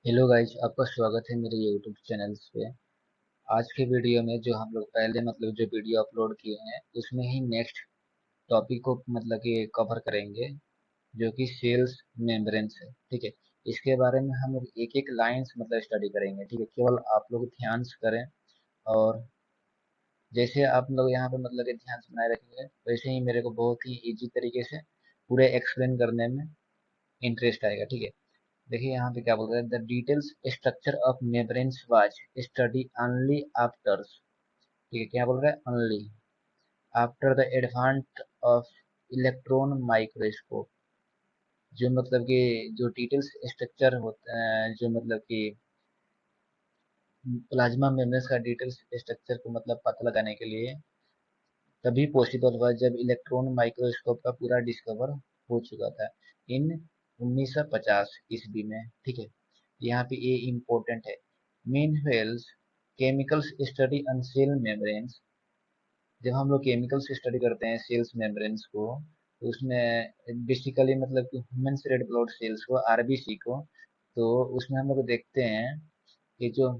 Hello guys, आपका स्वागत है मेरे यूट्यूब चैनल्स पे। आज के वीडियो में जो हम लोग पहले जो वीडियो अपलोड किए हैं उसमें ही नेक्स्ट टॉपिक को कि कवर करेंगे, जो कि सेल्स मेम्ब्रेन्स है। ठीक है, इसके बारे में हम लोग एक एक लाइन्स स्टडी करेंगे। ठीक है, केवल आप लोग ध्यान से करें। और जैसे आप लोग यहाँ पे कि ध्यान से बनाए रखेंगे, वैसे ही मेरे को बहुत ही इजी तरीके से पूरे एक्सप्लेन करने में इंटरेस्ट आएगा। ठीक है, देखिए यहाँ पे क्या बोल रहे हैं, the details structure of membranes was study only after. ठीक है, क्या बोल रहा है, only after the advance of electron microscope. जो कि जो डिटेल्स स्ट्रक्चर होता है, जो कि प्लाज्मा मेम्ब्रेन्स का डिटेल्स स्ट्रक्चर को पता लगाने के लिए तभी पॉसिबल हुआ जब इलेक्ट्रॉन माइक्रोस्कोप का पूरा डिस्कवर हो चुका था इन 1950 ईस्वी में। ठीक है, यहाँ पे ये इम्पोर्टेंट है। Meanwhile chemicals study on cell membranes. जब हम लोग केमिकल्स स्टडी करते हैं सेल्स मेम्ब्रेन्स को, तो उसमें बेसिकली कि ह्यूमन रेड ब्लड सेल्स को, आरबीसी को, तो उसमें हम लोग देखते हैं कि जो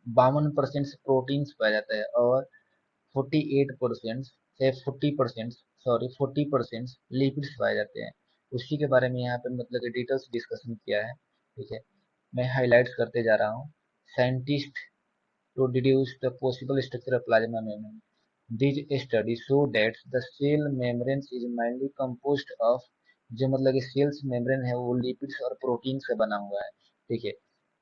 52% प्रोटीन्स पाया जाता है और 48% से 40%, सॉरी 40% लिपिड्स पाए जाते हैं। उसी के बारे में यहाँ पे कि डिटेल्स डिस्कशन किया है। ठीक है, मैं हाइलाइट्स करते जा रहा हूँ। Scientist to deduce the possible structure of plasma membrane, this study show that the cell membrane is mainly composed of, जो कि सेल्स मेम्ब्रेन है वो लिपिड्स और प्रोटीन से बना हुआ है। ठीक है,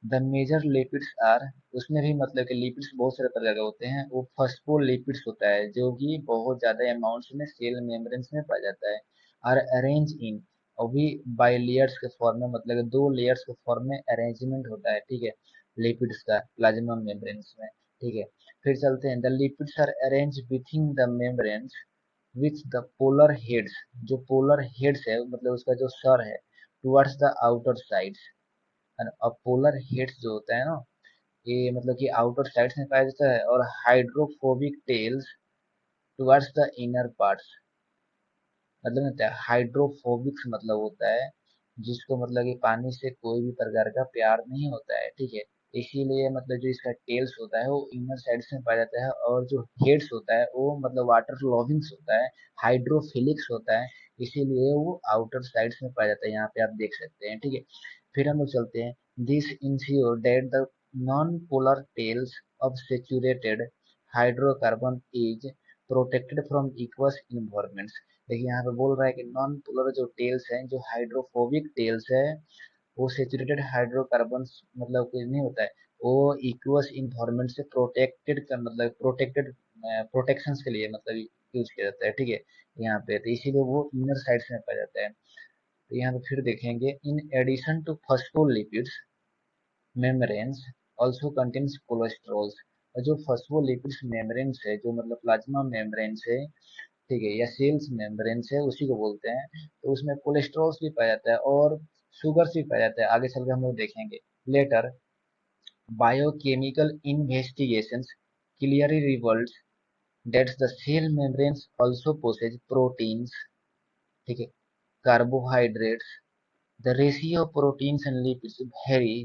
द मेजर लिपिड्स आर, उसमें भी कि लिपिड्स बहुत सारे प्रकार के होते हैं। वो फॉस्फोलिपिड्स होता है जो कि बहुत ज्यादा अमाउंट्स में सेल मेम्ब्रेन्स में पाया जाता है। आर अरेंज इन, और भी बाई लेयर्स के फॉर्म में, कि दो लेयर्स के फॉर्म में अरेंजमेंट होता है। ठीक है, लिपिड्स का प्लाज्मा मेम्ब्रेन्स में। ठीक है, फिर चलते हैं, the lipids are arrange within the membranes with the polar heads. जो पोलर हेड्स है उसका जो सर है टुवर्ड्स द आउटर साइड्स। और पोलर हेड्स जो होता है ना, ये कि आउटर साइड्स में पाया जाता है, और hydrophobic tails towards the inner parts. होता है हाइड्रोफोबिक्स, होता है जिसको कि पानी से कोई भी प्रकार का प्यार नहीं होता है। ठीक है, इसीलिए जो इसका टेल्स होता है वो इनर साइड में पाया जाता है, और जो हेड्स होता है वो वाटर लॉविंग्स होता है, हाइड्रोफिलिक्स होता है, इसीलिए वो आउटर साइड्स में पाया जाता है। यहाँ पे आप देख सकते हैं। ठीक है, फिर हम लोग चलते हैं, this ensure that the non polar tails of saturated hydrocarbon is protected from aqueous environments. देखिए यहाँ पे बोल रहा है कि नॉन पोलर जो टेल्स हैं, जो हाइड्रोफोबिक टेल्स है, वो सेचुरेटेड हाइड्रोकार्बन कुछ नहीं होता है, वो इक्वस इन्वायरमेंट से प्रोटेक्टेड कर प्रोटेक्टेड प्रोटेक्शन के लिए यूज किया जाता है। ठीक है, यहाँ पे तो इसीलिए वो इनर साइड में पाया जाता है। तो यहाँ पे फिर देखेंगे, in addition to phospholipids membranes also contains cholesterols. और जो फॉस्फोलिपिड्स मेम्ब्रेन्स है, जो प्लाज्मा मेम्ब्रेन्स है, ठीक है, या सेल्स मेम्ब्रेन्स है, उसी को बोलते हैं, तो उसमें कोलेस्ट्रॉल्स भी पाया जाता है और शुगर्स भी पाया जाता है। आगे चल के हम लोग देखेंगे। Later biochemical investigations clearly reverts that the cell membranes also possess proteins, ठीक है, carbohydrates. The ratio of proteins and lipids vary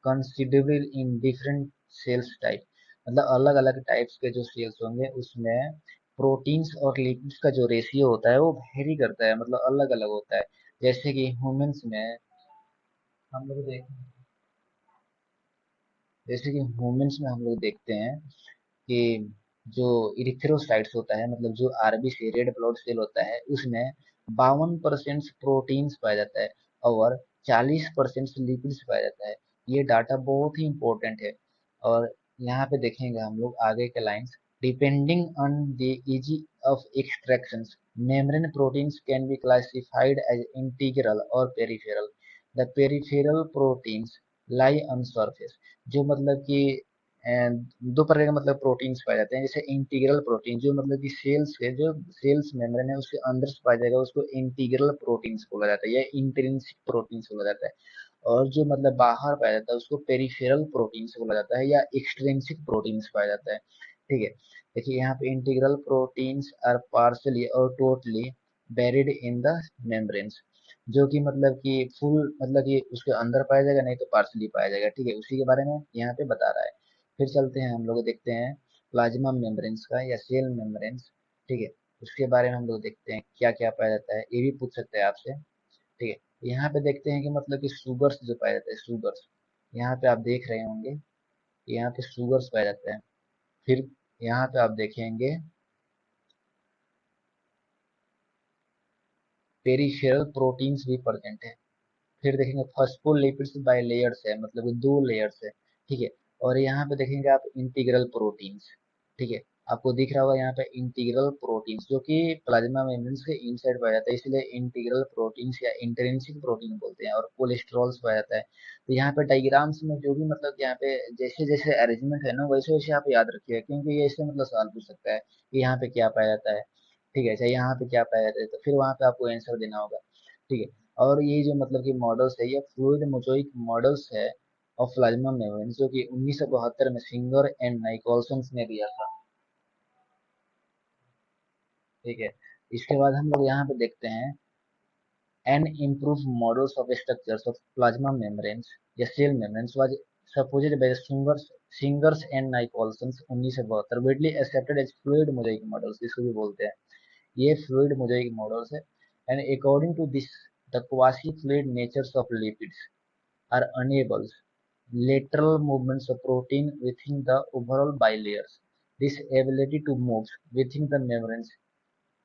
considerably in different cells type। अलग अलग टाइप्स के जो सेल्स होंगे उसमें प्रोटीन्स और लिपिड्स का जो रेशियो होता है वो वेरी करता है, अलग अलग होता है। जैसे कि ह्यूमंस में हम लोग देख जैसे कि ह्यूमंस में हम लोग देखते हैं कि जो इरिथ्रोसाइट्स होता है, जो आरबीसी रेड ब्लड सेल होता है, उसमें 52% प्रोटीन्स पाया जाता है और 40% लिपिड्स पाया जाता है। ये डाटा बहुत ही इंपॉर्टेंट है। और यहाँ पे देखेंगे हम लोग आगे के lines, depending on the easy of extractions membrane proteins can be classified as integral और peripheral. The peripheral proteins lie on surface. जो कि दो प्रकार के प्रोटीन्स पाए जाते हैं। जैसे इंटीग्रल प्रोटीन, जो कि सेल्स के जो सेल्स मेम्ब्रेन है उसके अंदर से पाया जाएगा, उसको इंटीग्रल प्रोटीन्स बोला जाता है या इंट्रिंसिक प्रोटीन्स बोला जाता है। और जो बाहर पाया जाता है उसको पेरिफेरल प्रोटीन्स बोला जाता है या एक्सट्रिंसिक प्रोटीन्स पाया जाता है। ठीक है, देखिए यहाँ पे इंटीग्रल प्रोटीन्स आर पार्शली और totally buried in the membranes। जो कि मतलब कि फुल मतलब कि उसके अंदर पाया जाएगा, नहीं तो पार्सली पाया जाएगा। ठीक है, उसी के बारे में यहाँ पे बता रहा है। फिर चलते हैं हम लोग देखते हैं प्लाज्मा मेम्ब्रेन्स का या सेल मेम्ब्रेन्स। ठीक है, उसके बारे में हम लोग देखते हैं क्या क्या पाया जाता है, ये भी पूछ सकते हैं आपसे। ठीक है, यहाँ पे देखते हैं कि मतलब कि सुगर्स जो पाया जाता है, सुगर्स यहाँ पे आप देख रहे होंगे, यहाँ पे सुगर्स पाया जाता है। फिर यहाँ पे आप देखेंगे पेरिफेरल प्रोटीन्स भी प्रेजेंट है। फिर देखेंगे फॉस्फोलिपिड्स बाय लेयर्स है, मतलब कि दो लेयर्स है। ठीक है, और यहाँ पे देखेंगे आप इंटीग्रल प्रोटीन्स। ठीक है, आपको दिख रहा होगा यहाँ पे इंटीग्रल प्रोटीन्स, जो कि प्लाज्मा मेम्ब्रेन्स के इनसाइड पाया जाता है, इसलिए इंटीग्रल प्रोटीन्स या इंट्रिंसिक प्रोटीन बोलते हैं। और कोलेस्ट्रॉल्स पाया जाता है। तो यहाँ पे डायग्राम्स में जो भी मतलब यहाँ पे जैसे जैसे अरेंजमेंट है ना, वैसे वैसे आप याद रखिएगा, क्योंकि ये इससे मतलब सवाल पूछ सकता है कि यहाँ पे क्या पाया जाता है। ठीक है, चाहे यहाँ पे क्या पाया जाता है, तो फिर वहां पे आपको आंसर देना होगा। ठीक है, और ये जो मतलब कि मॉडल्स है, ये फ्लूइड मोज़ेइक मॉडल्स है ऑफ प्लाज्मा मेम्ब्रेन, जो कि 1972 में सिंगर एंड नाइकोलसन ने दिया था। ठीक है, इसके बाद हम लोग यहाँ पे देखते हैं an improve models of structures of plasma membranes या cell membranes was supposed by Singers and Nicolson 1972, widely accepted as fluid mosaic models, इसको भी बोलते हैं। ये फ्लूइड मोज़ेइक मॉडल्स है। And according to this the quasi fluid natures of lipids are enables lateral movements of protein within the overall bilayers. This ability to move within the membranes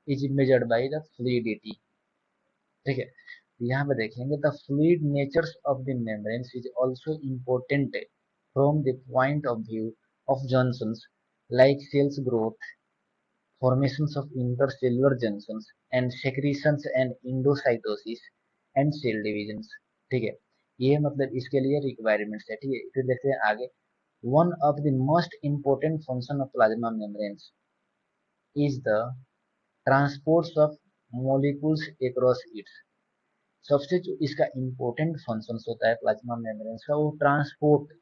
is measured by the fluidity. ठीक है, यहाँ पे देखेंगे the fluid natures of the membranes is also important from the point of view of junctions like cells growth, formations of intercellular junctions, and secretions and endocytosis and cell divisions। ठीक है, ये मतलब इसके लिए रिक्वायरमेंट्स है। ठीक है, फिर देखते हैं आगे। One of the most important function of plasma membranes is the transports of molecules across its. सबसे जो इसका इम्पोर्टेंट फंक्शन होता है प्लाज्मा मेम्ब्रेन्स का, वो ट्रांसपोर्ट,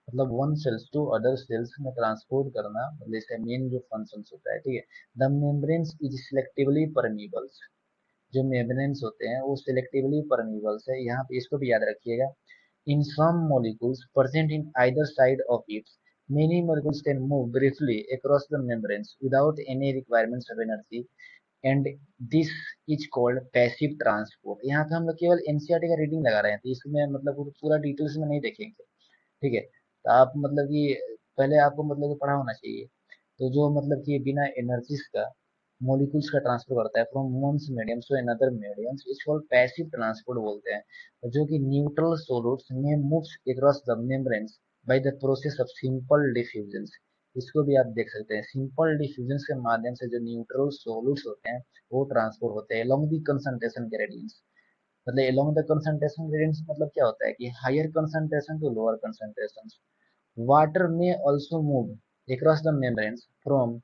मतलब one cells to other cells में ट्रांसपोर्ट करना, मतलब इसका मेन जो फंक्शन होता है। ठीक है, द मेम्ब्रेन्स इज सिलेक्टिवली परमिबल्स। जो मेम्ब्रेन्स होते हैं वो सिलेक्टिवली परमिबल्स है, यहाँ पे इसको भी याद रखिएगा। In some molecules present in either side of it, many molecules can move briefly across the membranes without any requirements of energy, and this is called passive transport। यहाँ पे हम लोग केवल एनसीईआरटी का रीडिंग लगा रहे हैं, तो इसमें मतलब पूरा डिटेल्स में नहीं देखेंगे। ठीक है, तो आप मतलब कि पहले आपको मतलब कि पढ़ा होना चाहिए। तो जो मतलब कि बिना एनर्जीज का मॉलिक्यूल्स का ट्रांसफर करता है from one medium to another medium, इसको पैसिव ट्रांसपोर्ट बोलते हैं। जो कि न्यूट्रल सॉलिड्स में moves across the membranes by the process of simple diffusion. इसको भी आप देख सकते हैं, सिंपल डिफ्यूजन के माध्यम से जो न्यूट्रल सॉलिड्स होते हैं वो ट्रांसपोर्ट होते हैं along the concentration gradients। मतलब along the concentration gradients मतलब क्या होता है कि higher concentration to lower concentration. Water में also move across the membranes from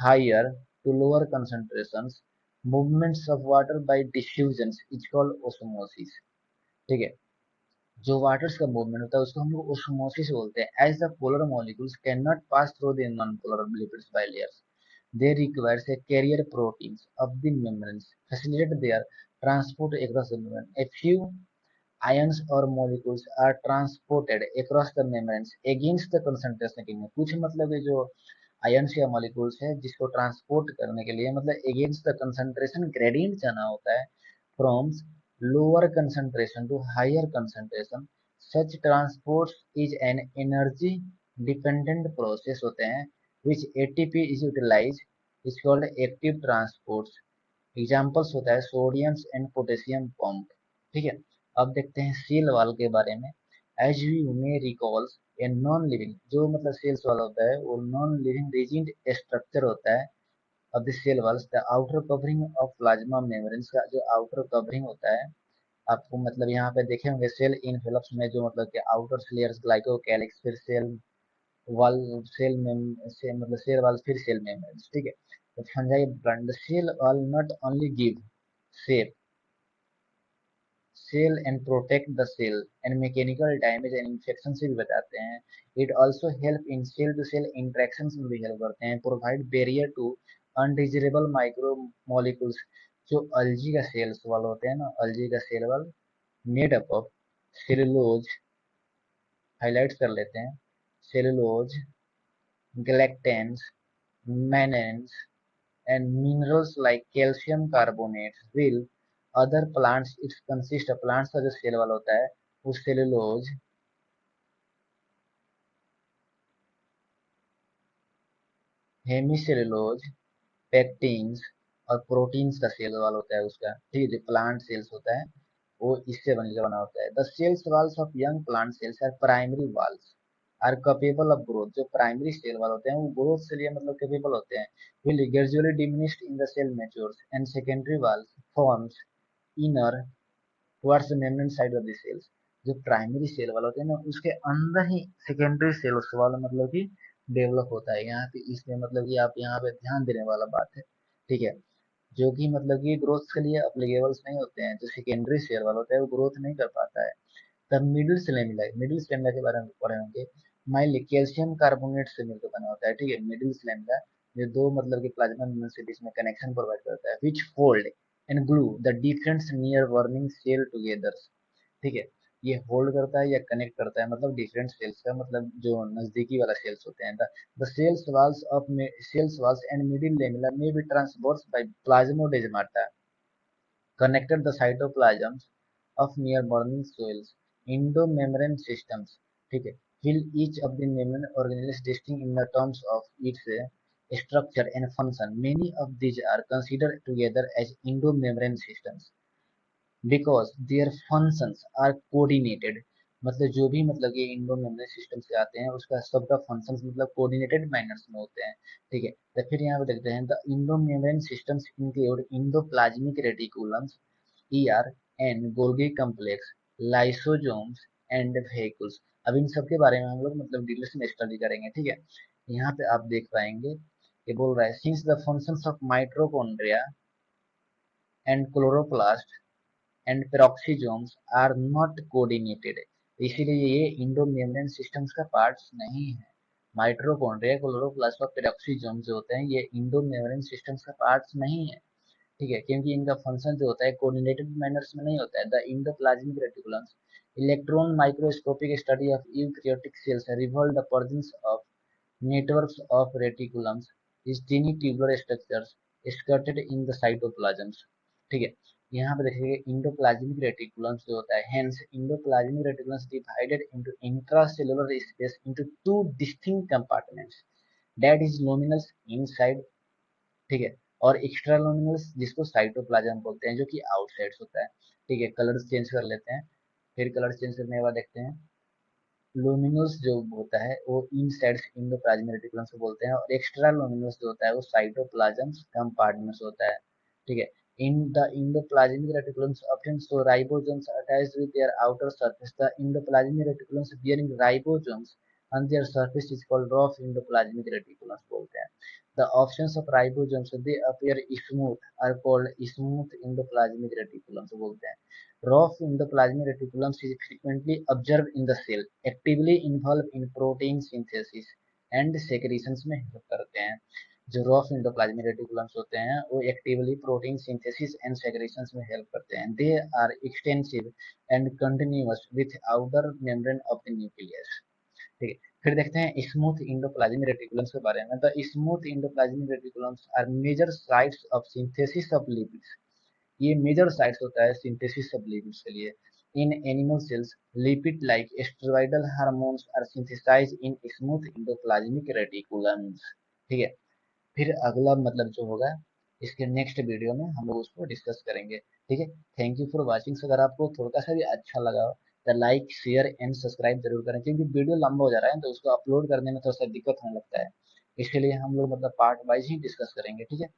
higher to lower concentrations। movements of water by diffusion is called osmosis। ठीक है, जो वाटर्स का मूवमेंट होता है उसको हम लोग ओस्मोसिस बोलते हैं। As the polar molecules can not pass through the non polar lipids bilayers, they require a carrier proteins of the membranes facilitate their transport across the membrane। A few ions or molecules are transported across the membranes against the concentration gradient। कुछ मतलब ये जो ions या molecules है जिसको transport करने के लिए मतलब अगेंस्ट द कंसंट्रेशन ग्रेडियंट जाना होता है, from lower concentration to higher concentration. Such transport is an energy dependent process होते हैं which ATP is utilize, is called active transport. Examples होता है सोडियम एंड पोटेशियम पंप। ठीक है, अब देखते हैं सेल वॉल के बारे में। As you may recalls a non living, जो मतलब सेल्स वाला होता है वो नॉन लिविंग रिजिड स्ट्रक्चर होता है of the cell walls. The outer covering of plasma membranes का जो आउटर कवरिंग होता है, आपको मतलब यहाँ पे देखे होंगे सेल इनवेलप्स में जो मतलब कि आउटर लेयर्स ग्लाइकोकैलिक्स, फिर सेल वॉल, से मतलब सेल वॉल, फिर सेल मेम्ब्रेन्स। ठीक है, तो fungi brand cell wall not only give shape cell and protect the cell and mechanical damage and infection से भी बचाते हैं। It also help in cell to cell interaction में भी हेल्प करते हैं, provide barrier to undesirable micro molecules. जो algae का सेल्स वॉल होते हैं ना, अल्जी का cell wall made up of cellulose, highlight कर लेते हैं, cellulose, galactans, mannans, and minerals like calcium carbonates will other plants it consist of plants का जो सेल वाला होता है वो सेलुलोज, हेमीसेलुलोज, पेक्टिन्स और प्रोटीन्स का सेल वाल होता है उसका, ठीक है। जो प्लांट सेल्स होता है वो इससे बनकर बना होता है। The cells walls of young plant cells are primary walls are capable of growth. जो प्राइमरी सेल वाल होते हैं वो ग्रोथ के लिए मतलब कैपेबल होते हैं। Will gradually diminished in the cell matures and secondary walls forms inner towards the membrane side of the cells. जो प्राइमरी सेल वाला होते हैं ना उसके अंदर ही सेकेंडरी सेल वाला मतलब कि डेवलप होता है। यहाँ पे इसमें मतलब कि आप यहाँ पे ध्यान देने वाला बात है, ठीक है। जो कि मतलब कि ग्रोथ के लिए अप्लीकेबल्स नहीं होते हैं, जो सेकेंडरी सेल वाला होता है वो ग्रोथ नहीं कर पाता है। तब मिडिल स्लेमिला के बारे में पढ़े होंगे। माइल कैल्शियम कार्बोनेट से मिलकर बना होता है, ठीक है। मिडिल स्लेमिला जो दो मतलब कि प्लाज्मा मेम्ब्रेन से बीच में कनेक्शन प्रोवाइड करता है, which fold and glue the different neighbouring cell together, ठीक है। ये होल्ड करता है या कनेक्ट करता है मतलब डिफरेंट सेल्स का मतलब जो नजदीकी वाला सेल्स होते हैं। The cells walls and middle lamella may be traversed by plasmodesmata connected the cytoplasms of near burning soils endomembrane systems, ठीक है। Will each of the membrane organelles distinct in the terms of its structure and function. Many of these are considered together as endomembrane systems because their functions are coordinated। मतलब जो भी मतलब ये endo membrane system से आते हैं उसका सबका फंक्शंस मतलब कोऑर्डिनेटेड मैनर्स में होते हैं, ठीक है। तो फिर यहाँ पे देखते हैं the Indo membrane systems include endoplasmic reticulums, ER and Golgi complex, lysosomes and vehicles. अब इन सब के बारे में हम लोग मतलब डिटेल्स में स्टडी करेंगे, ठीक है। यहाँ पे आप देख पाएंगे ये बोल रहा है since the functions of mitochondria and chloroplast and peroxisomes are not coordinated, इसीलिए ये इंडो मेम्ब्रेन सिस्टम्स का पार्ट्स नहीं है। माइटोकॉन्ड्रिया क्लोरोप्लास्ट और पेरोक्सिसोम जो होते हैं ये इंडो मेम्ब्रेन सिस्टम्स का पार्ट्स नहीं है, ठीक है। क्योंकि इनका फंक्शन जो होता है कोऑर्डिनेटेड मैनर्स में नहीं होता है। The endoplasmic reticulums electron microscopic study of eukaryotic cells revolve the presence of networks of reticulums is tiny tubular structures skirted in the cytoplasms, ठीक है। यहाँ पे देखिए इंडोप्लाज्मिक रेटिकुलम्स जो होता है, hence endoplasmic reticulums divided into intracellular space into two distinct compartments, that is luminous inside, ठीक है, और एक्स्ट्रा लुमिनस जिसको साइटोप्लाज्म बोलते हैं जो कि आउटसाइड होता है, ठीक है। कलर्स चेंज कर लेते हैं। फिर कलर्स चेंज करने के बाद देखते हैं लुमिनस जो होता है वो इनसाइड इंडोप्लाज्मिक रेटिकुलम से बोलते हैं, और एक्स्ट्रा लुमिनस जो होता है वो साइटोप्लाज्म कंपार्टमेंट्स होता है, ठीक है। In the endoplasmic reticulums often show ribosomes attached with their outer surface. The endoplasmic reticulums bearing ribosomes on their surface is called rough endoplasmic reticulums बोलते हैं। The options of ribosomes they appear smooth are called smooth endoplasmic reticulums बोलते हैं। Rough endoplasmic reticulums is frequently observed in the cell, actively involved in protein synthesis and secretions में help करते हैं। जो rough endoplasmic reticulums होते हैं वो actively protein synthesis and secretions में हेल्प करते हैं। They are extensive and continuous with outer membrane of the nucleus, ठीक है। फिर देखते हैं स्मूथ इंडोप्लाज्मिक रेटिकुलम्स के बारे में। The smooth endoplasmic reticulums are major sites of synthesis of lipids, ये मेजर साइट्स होता है सिंथेसिस ऑफ लिपिड्स के लिए। In animal cells lipid like steroidal hormones are synthesized in smooth endoplasmic reticulums, ठीक है। फिर अगला मतलब जो होगा इसके नेक्स्ट वीडियो में हम लोग उसको डिस्कस करेंगे, ठीक है। Thank you for watching. अगर आपको थोड़ा सा भी अच्छा लगा हो तो लाइक शेयर एंड सब्सक्राइब जरूर करें, क्योंकि वीडियो लंबा हो जा रहा है तो उसको अपलोड करने में थोड़ा सा दिक्कत होने लगता है, इसके लिए हम लोग मतलब पार्ट वाइज ही डिस्कस करेंगे, ठीक है।